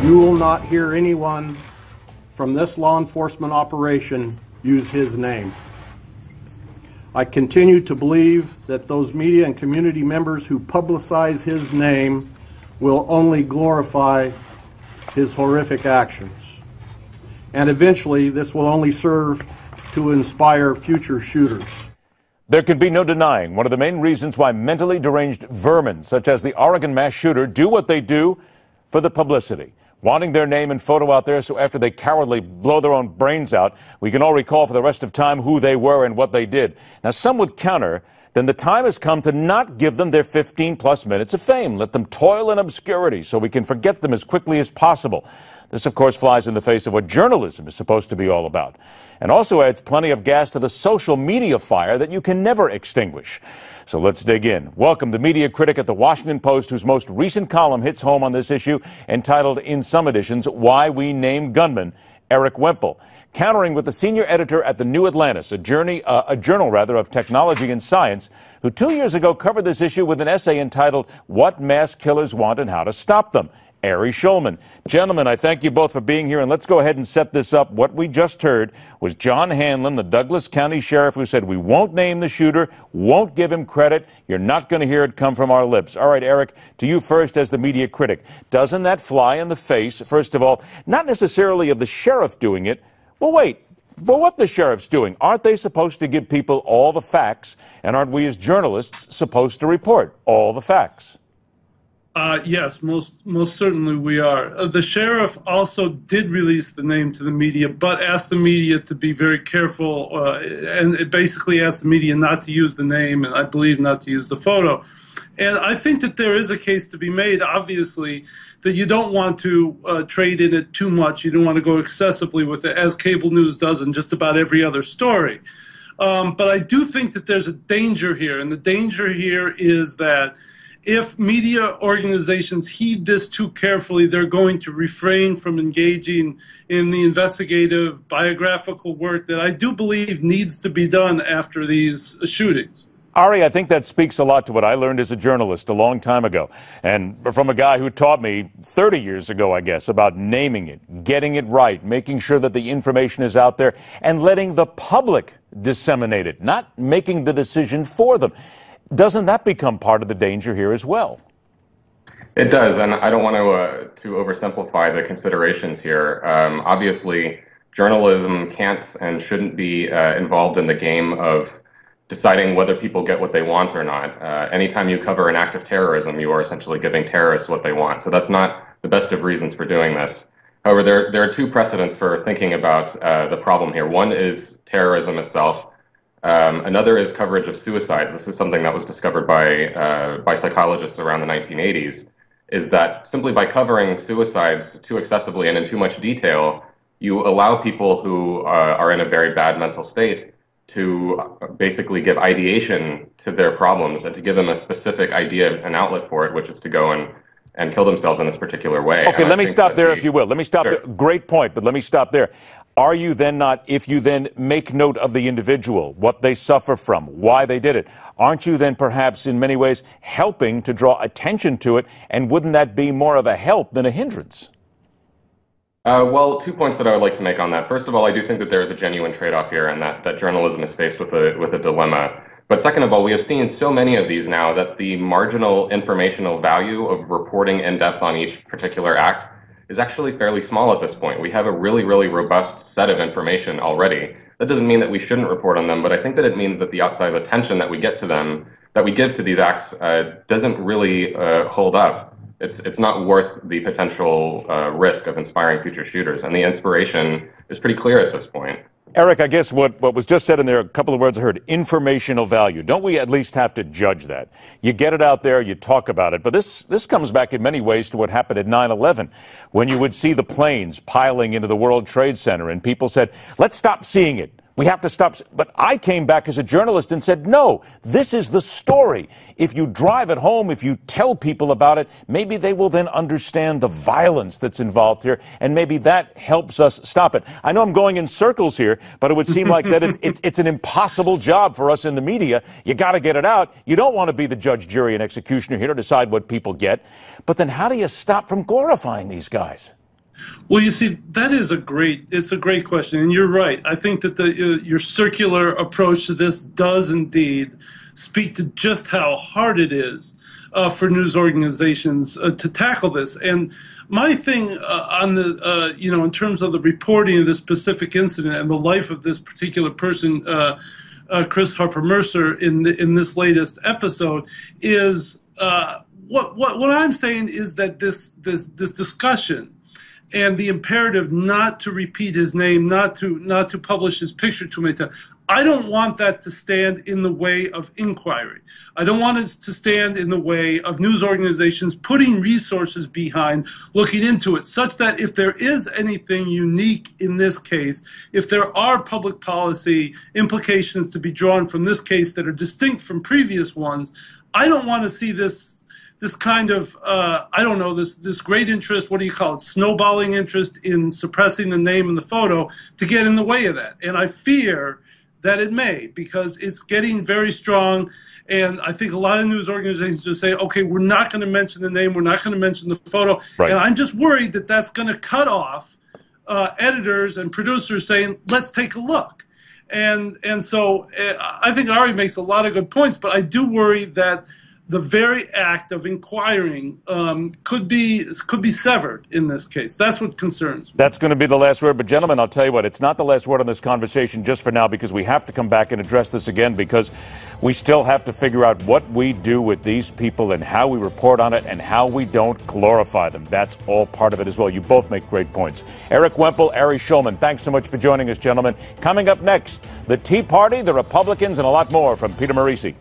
You will not hear anyone from this law enforcement operation use his name. I continue to believe that those media and community members who publicize his name will only glorify his horrific actions. And eventually, this will only serve to inspire future shooters. There can be no denying one of the main reasons why mentally deranged vermin, such as the Oregon mass shooter, do what they do for the publicity. Wanting their name and photo out there so after they cowardly blow their own brains out, we can all recall for the rest of time who they were and what they did. Now, some would counter, then the time has come to not give them their 15-plus minutes of fame. Let them toil in obscurity so we can forget them as quickly as possible. This, of course, flies in the face of what journalism is supposed to be all about, and also adds plenty of gas to the social media fire that you can never extinguish. So let's dig in. Welcome the media critic at the Washington Post, whose most recent column hits home on this issue, entitled in some editions, Why We Name Gunmen, Erik Wemple. Countering with the senior editor at the New Atlantis, a journal of technology and science, who 2 years ago covered this issue with an essay entitled What Mass Killers Want and How to Stop Them, Ari Schulman. Gentlemen, I thank you both for being here, and let's go ahead and set this up. What we just heard was John Hanlon, the Douglas County Sheriff, who said, we won't name the shooter, won't give him credit. You're not going to hear it come from our lips. All right, Erik, to you first as the media critic. Doesn't that fly in the face, first of all, not necessarily of the sheriff doing it? Well, wait. But what the sheriff's doing? Aren't they supposed to give people all the facts? And aren't we as journalists supposed to report all the facts? Yes, most certainly we are. The sheriff also did release the name to the media, but asked the media to be very careful, and it basically asked the media not to use the name, and I believe not to use the photo. And I think that there is a case to be made, obviously, that you don't want to trade in it too much. You don't want to go excessively with it, as cable news does in just about every other story. But I do think that there's a danger here, and the danger here is that if media organizations heed this too carefully, they're going to refrain from engaging in the investigative, biographical work that I do believe needs to be done after these shootings. Ari, I think that speaks a lot to what I learned as a journalist a long time ago, and from a guy who taught me 30 years ago, I guess, about naming it, getting it right, making sure that the information is out there, and letting the public disseminate it, not making the decision for them. Doesn't that become part of the danger here as well? It does, and I don't want to oversimplify the considerations here. Obviously, journalism can't and shouldn't be involved in the game of deciding whether people get what they want or not. Anytime you cover an act of terrorism, you are essentially giving terrorists what they want. So that's not the best of reasons for doing this. However, there are two precedents for thinking about the problem here. One is terrorism itself. Another is coverage of suicides. This is something that was discovered by psychologists around the 1980s, is that simply by covering suicides too excessively and in too much detail, you allow people who are in a very bad mental state to basically give ideation to their problems and to give them a specific idea, an outlet for it, which is to go and kill themselves in this particular way. Okay, let me stop there, if you will. Let me stop there. Great point, but let me stop there. Are you then not, if you then make note of the individual, what they suffer from, why they did it, aren't you then perhaps in many ways helping to draw attention to it, and wouldn't that be more of a help than a hindrance? Well, 2 points that I would like to make on that. First of all, I do think that there is a genuine trade-off here, and that journalism is faced with a dilemma. But second of all, we have seen so many of these now that the marginal informational value of reporting in depth on each particular act is actually fairly small at this point. We have a really, really robust set of information already. That doesn't mean that we shouldn't report on them, but I think that it means that the outside attention that we get to them, that we give to these acts, doesn't really hold up. It's not worth the potential risk of inspiring future shooters, and the inspiration is pretty clear at this point. Erik, I guess what was just said in there, a couple of words I heard, informational value. Don't we at least have to judge that? You get it out there, you talk about it. But this comes back in many ways to what happened at 9/11, when you would see the planes piling into the World Trade Center, and people said, let's stop seeing it. We have to stop. But I came back as a journalist and said, no, this is the story. If you drive it home, if you tell people about it, maybe they will then understand the violence that's involved here, and maybe that helps us stop it. I know I'm going in circles here, but it would seem like that it's an impossible job for us in the media. You got to get it out. You don't want to be the judge, jury, and executioner here to decide what people get. But then how do you stop from glorifying these guys? Well, you see, it's a great question, and you're right. I think that your circular approach to this does indeed speak to just how hard it is for news organizations to tackle this. And my thing on the, in terms of the reporting of this specific incident and the life of this particular person, Chris Harper Mercer, in this latest episode, is what I'm saying is that this discussion and the imperative not to repeat his name, not to publish his picture too many times, I don't want that to stand in the way of inquiry. I don't want it to stand in the way of news organizations putting resources behind looking into it, such that if there is anything unique in this case, if there are public policy implications to be drawn from this case that are distinct from previous ones, I don't want to see this kind of, this great interest, what do you call it, snowballing interest in suppressing the name and the photo to get in the way of that. And I fear that it may, because it's getting very strong. And I think a lot of news organizations just say, okay, we're not going to mention the name, we're not going to mention the photo. Right. And I'm just worried that that's going to cut off editors and producers saying, let's take a look. And so I think Ari makes a lot of good points, but I do worry that the very act of inquiring could be severed in this case. That's what concerns me. That's going to be the last word. But, gentlemen, I'll tell you what, it's not the last word on this conversation just for now, because we have to come back and address this again, because we still have to figure out what we do with these people and how we report on it and how we don't glorify them. That's all part of it as well. You both make great points. Erik Wemple, Ari Schulman, thanks so much for joining us, gentlemen. Coming up next, the Tea Party, the Republicans, and a lot more from Peter Morisi.